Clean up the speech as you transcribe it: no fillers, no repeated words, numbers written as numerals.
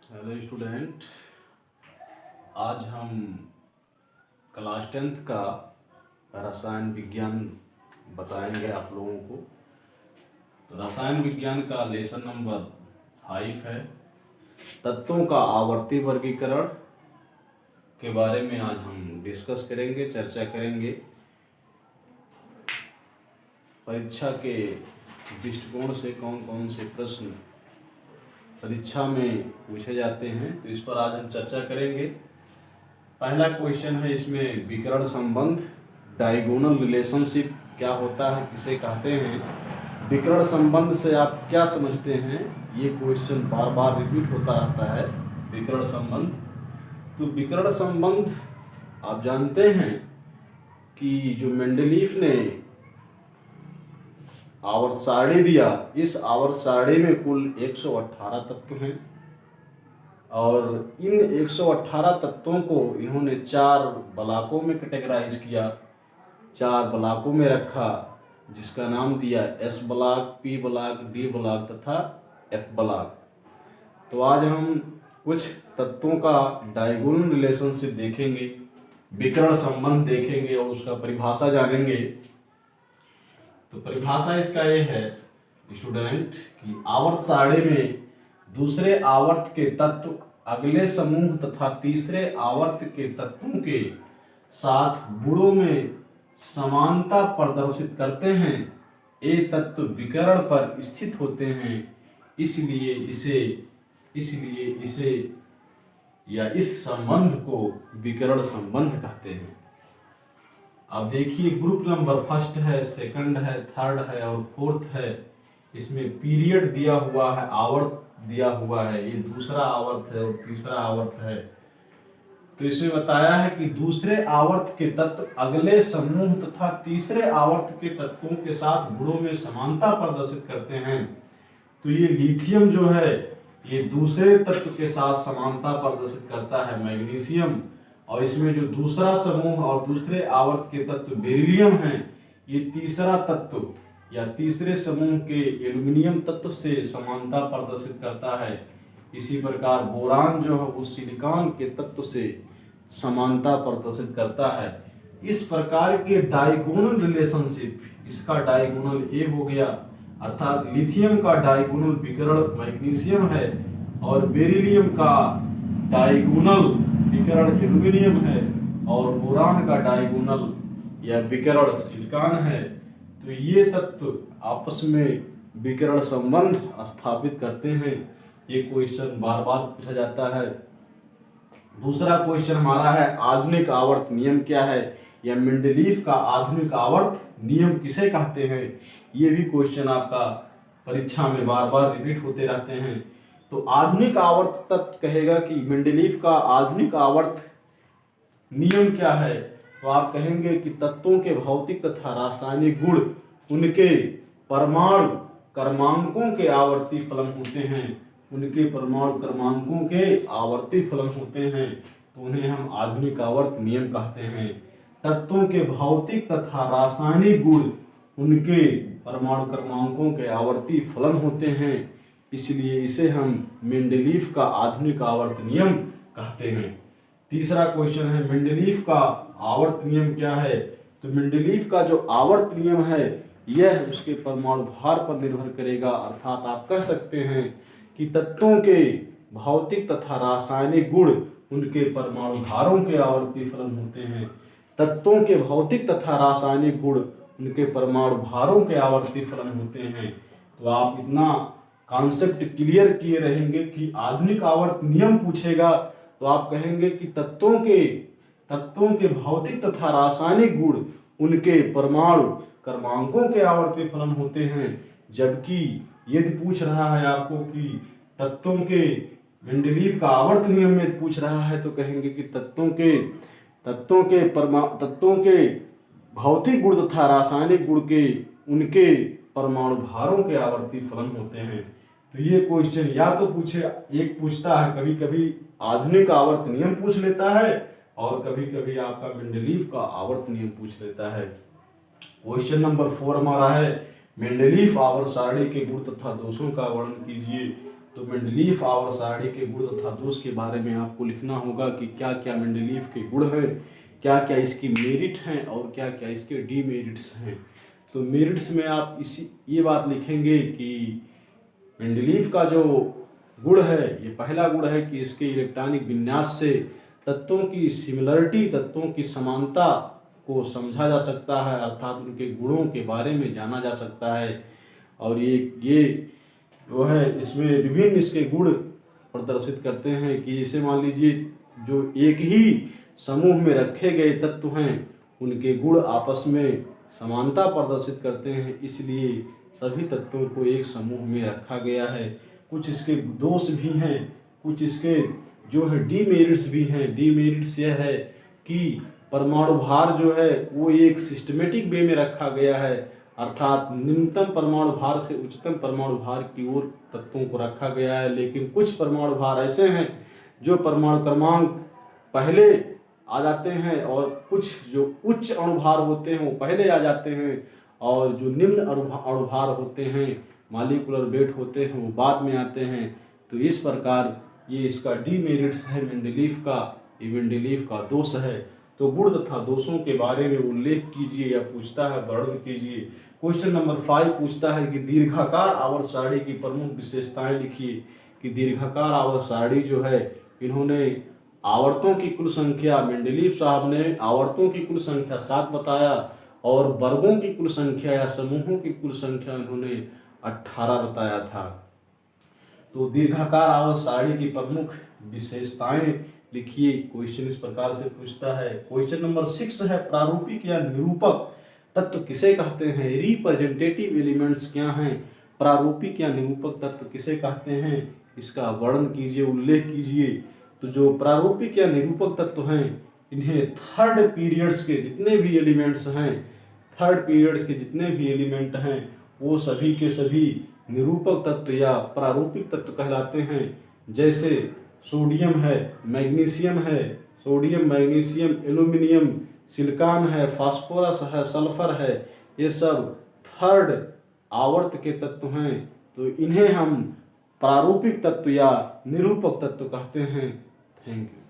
Hello student, आज हम class 10th का रसायन विज्ञान बताएंगे आप लोगों को। तो रसायन विज्ञान का लेसन नंबर 5 है। तत्वों का आवर्ती वर्गीकरण के बारे में आज हम डिस्कस करेंगे, चर्चा करेंगे। परीक्षा के दृष्टिकोण से कौन कौन से प्रश्न परीक्षा में पूछे जाते हैं, तो इस पर आज हम चर्चा करेंगे। पहला क्वेश्चन है इसमें विकर्ण संबंध, डायगोनल रिलेशनशिप क्या होता है, किसे कहते हैं। विकर्ण संबंध से आप क्या समझते हैं, ये क्वेश्चन बार बार रिपीट होता रहता है। विकर्ण संबंध, तो विकर्ण संबंध आप जानते हैं कि जो मेंडलीफ ने आवर्त सारणी दिया, इस आवर्त सारणी में कुल 118 तत्व हैं और इन 118 तत्वों को इन्होंने 4 ब्लॉकों में कैटेगराइज किया, 4 ब्लॉकों में रखा, जिसका नाम दिया S block, P block, D block तथा एफ ब्लॉक। तो आज हम कुछ तत्वों का डायगोनल रिलेशनशिप देखेंगे, विकर्ण संबंध देखेंगे और उसका परिभाषा जानेंगे। तो परिभाषा इसका ये है स्टूडेंट कि आवर्त सारणी में दूसरे आवर्त के तत्व अगले समूह तथा तीसरे आवर्त के तत्वों के साथ गुणों में समानता प्रदर्शित करते हैं। ये तत्व विकर्ण पर स्थित होते हैं, इसलिए इसे या इस संबंध को विकर्ण संबंध कहते हैं। अब देखिए, ग्रुप नंबर फर्स्ट है, सेकंड है, थर्ड है और फोर्थ है। इसमें पीरियड दिया हुआ है, आवर्त दिया हुआ है, ये दूसरा आवर्त है और तीसरा आवर्त है। तो इसमें बताया है कि दूसरे आवर्त के तत्व अगले समूह तथा तीसरे आवर्त के तत्वों के साथ गुणों में समानता प्रदर्शित करते हैं। तो ये लिथियम जो है ये दूसरे तत्व के साथ समानता प्रदर्शित करता है, मैग्नीशियम। और इसमें जो दूसरा समूह और दूसरे आवर्त के तत्व बेरिलियम हैं, ये तीसरा तत्व या तीसरे समूह के एल्युमिनियम तत्व से समानता प्रदर्शित करता है। इसी प्रकार बोरान जो है वो सिलिकॉन के तत्व से समानता प्रदर्शित करता है। इस प्रकार के डायगोनल रिलेशनशिप, इसका डायगोनल ए हो गया, अर्थात लिथियम का डायगोनल विकर्ण मैग्नीशियम है और बेरिलियम का डायगोनल विकर्ण एल्युमिनियम है और बोरान का डायगोनल या विकर्ण सिलिकॉन है। तो ये तत्व आपस में विकर्ण संबंध स्थापित करते हैं। ये क्वेश्चन बार बार पूछा जाता है। दूसरा क्वेश्चन हमारा है आधुनिक आवर्त नियम क्या है, या मेंडलीफ का आधुनिक आवर्त नियम किसे कहते हैं। ये भी क्वेश्चन आपका परीक्षा में बार बार रिपीट होते रहते हैं। तो आधुनिक आवर्त तत्व कहेगा कि मेंडलीफ का आधुनिक आवर्त नियम क्या है, तो आप कहेंगे कि तत्वों के भौतिक तथा रासायनिक गुण उनके परमाणु क्रमांकों के आवर्ती फलन होते हैं, उनके परमाणु क्रमांकों के आवर्ती फलन होते हैं, तो उन्हें हम आधुनिक आवर्त नियम कहते हैं। तत्वों के भौतिक तथा रासायनिक गुण उनके परमाणु क्रमांकों के आवर्ती फलन होते हैं, इसलिए इसे हम मेंडलीफ का आधुनिक आवर्त नियम कहते हैं। तीसरा क्वेश्चन है मेंडलीफ का आवर्त नियम क्या है। तो मेंडलीफ का जो आवर्त नियम है यह उसके परमाणु भार पर निर्भर करेगा, अर्थात आप कह सकते हैं कि तत्वों के भौतिक तथा रासायनिक गुण उनके परमाणु भारों के आवर्ती फलन होते हैं। तत्वों के भौतिक तथा रासायनिक गुण उनके परमाणु भारों के आवर्ती फलन होते हैं। तो आप इतना कॉन्सेप्ट क्लियर किए रहेंगे कि आधुनिक आवर्त नियम पूछेगा तो आप कहेंगे कि तत्वों के भौतिक तथा रासायनिक गुण उनके परमाणु क्रमांकों के आवर्ती फलन होते हैं। जबकि यदि पूछ रहा है आपको कि तत्वों के मेंडलीफ का आवर्त नियम में पूछ रहा है, तो कहेंगे कि तत्वों के भौतिक गुण तथा रासायनिक गुण के उनके परमाणु भारों के आवर्ती फलन होते हैं। तो ये क्वेश्चन या तो पूछता है, कभी कभी आधुनिक आवर्त नियम पूछ लेता है और कभी कभी आपका मेंडलीफ का आवर्त नियम पूछ लेता है। क्वेश्चन नंबर 4 हमारा है मेंडलीफ आवर्त सारणी के गुण तथा दोषों का वर्णन कीजिए। तो मेंडलीफ आवर्त के गुण तथा दोष के बारे में आपको लिखना होगा कि क्या क्या मेंडलीफ के गुण हैं, क्या क्या इसकी मेरिट हैं और क्या क्या इसके डीमेरिट्स हैं। तो मेरिट्स में आप ये बात लिखेंगे कि मेंडलीफ का जो गुण है, ये पहला गुण है कि इसके इलेक्ट्रॉनिक विन्यास से तत्वों की सिमिलरिटी, तत्वों की समानता को समझा जा सकता है, अर्थात उनके गुणों के बारे में जाना जा सकता है। और ये जो है इसमें विभिन्न इसके गुण प्रदर्शित करते हैं कि जैसे मान लीजिए जो एक ही समूह में रखे गए तत्व हैं उनके गुण आपस में समानता प्रदर्शित करते हैं, इसलिए सभी तत्वों को एक समूह में रखा गया है। कुछ इसके दोष भी हैं, कुछ इसके जो है डीमेरिट्स भी हैं। डीमेरिट्स यह है कि परमाणु भार जो है वो एक सिस्टमेटिक वे में रखा गया है, अर्थात निम्नतम परमाणु भार से उच्चतम परमाणु भार की ओर तत्वों को रखा गया है। लेकिन कुछ परमाणु भार ऐसे हैं जो परमाणु क्रमांक पहले आ जाते हैं और कुछ जो उच्च अणुभार होते हैं वो पहले आ जाते हैं और जो निम्न अणुभार होते हैं, मॉलिक्यूलर वेट होते हैं, वो बाद में आते हैं। तो इस प्रकार ये इसका डीमेरिट्स है मेंडलीफ का, ये मेंडलीफ का दोष है। तो गुण तथा दोषों के बारे में उल्लेख कीजिए या पूछता है वर्णन कीजिए। क्वेश्चन नंबर 5 पूछता है कि दीर्घाकार आवर्त सारणी की प्रमुख विशेषताएं लिखिए। कि दीर्घाकार आवर्त सारणी जो है, इन्होंने आवर्तों की कुल संख्या, मेंडलीफ साहब ने आवर्तों की कुल संख्या 7 बताया और वर्गों की कुल संख्या या समूहों की कुल संख्या इन्होंने 18 बताया था। तो दीर्घाकार आवर्त सारणी की प्रमुख विशेषताएं लिखिए। क्वेश्चन इस प्रकार से पूछता है। क्वेश्चन नंबर 6 है प्रारूपिक या निरूपक तत्व किसे कहते हैं। रिप्रेजेंटेटिव एलिमेंट्स क्या हैं, प्रारूपिक या निरूपक तत्व किसे कहते हैं, इसका वर्णन कीजिए, उल्लेख कीजिए। तो जो प्रारूपिक या निरूपक तत्व हैं, इन्हें थर्ड पीरियड्स के जितने भी एलिमेंट्स हैं, थर्ड पीरियड्स के जितने भी एलिमेंट हैं वो सभी के सभी निरूपक तत्व या प्रारूपिक तत्व कहलाते हैं। जैसे सोडियम है, मैग्नीशियम है, सोडियम, मैग्नीशियम, एल्यूमिनियम, सिलिकॉन है, फास्फोरस है, सल्फर है, ये सब थर्ड आवर्त के तत्व हैं। तो इन्हें हम प्रारूपिक तत्व या निरूपक तत्व कहते हैं। Thank you.